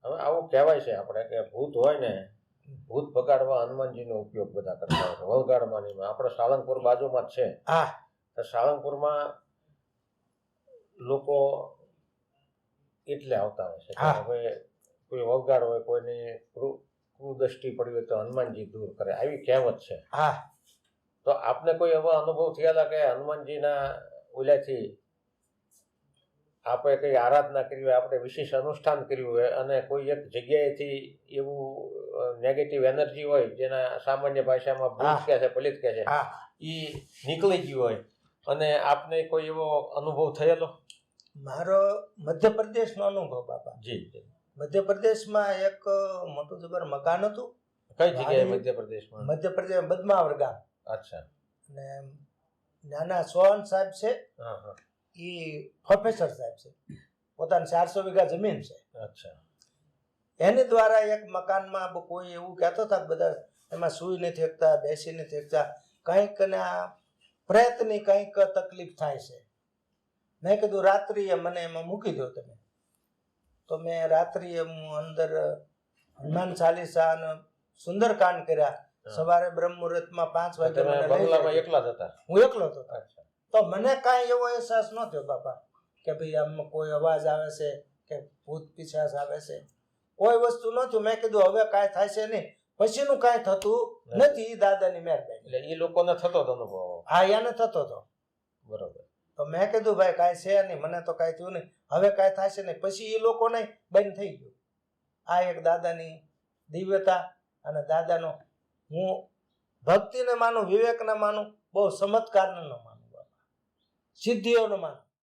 હવે આવું કહેવાય છે આપણે કે ભૂત હોય ને, ભૂત ભગાડવા હનુમાનજીનો ઉપયોગ બધા કરતા હોય છે, વળગાડમાં ને એમાં. આપણે સાળંગપુર બાજુમાં જ છે. હા, તો સાળંગપુરમાં લોકો એટલે આવતા હોય છે કે હા. હવે કોઈ વળગાડ હોય, કોઈની કુદૃષ્ટિ પડી હોય તો હનુમાનજી દૂર કરે, આવી કહેવત છે. હા. તો આપને કોઈ એવો અનુભવ થયા હતા કે હનુમાનજીના ઓલાથી આપણે કંઈ આરાધના કરી હોય, આપણે વિશેષ અનુષ્ઠાન કર્યું હોય અને કોઈ એક જગ્યાએથી એવું નેગેટિવ એનર્જી હોય જેના સામાન્ય ભાષામાં ભૂત કહે છે, પલિત કહે છે, એ નીકળી ગયું હોય અને આપને કોઈ એવો અનુભવ થયેલો? મારો મધ્યપ્રદેશનો અનુભવ બાપા. જી. મધ્યપ્રદેશમાં એક મોટું જબર મકાન હતું. કઈ જગ્યાએ મધ્યપ્રદેશમાં? મધ્યપ્રદેશ બદમાવર ગામ. અચ્છા. અને નાના સોહન સાહેબ છે, એ પ્રોફેસર સાહેબ છે, પોતાની 400 વીઘા જમીન છે. અચ્છા. એની દ્વારા એક મકાનમાં કોઈ એવું કહેતો હતા કે બધા એમાં સૂઈ નથી શકતા, બેસી નથી શકતા, કંઈક પ્રયત્નની કંઈક તકલીફ થાય છે. મેં કીધું રાત્રિએ મને એમાં મૂકી દો તમે. તો મેં રાત્રિએ અંદર હનુમાન ચાલીસા અને સુંદરકાંડ કર્યા. સવારે બ્રહ્મ મુહૂર્તમાં 5 વાગે બંગલામાં એકલા જ હતા? હું એકલો હતો. તો મને કાંઈ એવો અહેસાસ ન થયો બાપા કે ભાઈ આમ કોઈ અવાજ આવે છે કે ભૂત પિશાચ આવે છે, કોઈ વસ્તુ ન થયું. મેં કીધું હવે કાંઈ થાય છે નહીં. પછીનું કાંઈ થતું નથી, દાદાની મહેરબાની. એટલે એ લોકોને થતો હતો અનુભવ? હા, એને થતો હતો. બરોબર. તો મેં કીધું ભાઈ કાંઈ છે નહીં, મને તો કાંઈ થયું નહીં, હવે કાંઈ થાય છે નહીં. પછી એ લોકોને બંધ થઈ ગયું. આ એક દાદાની દિવ્યતા અને દાદાનો હું ભક્તિને માનું, વિવેકને માનું, બહુ ચમત્કારને ન માનું બાપા, સિદ્ધિઓને માનું.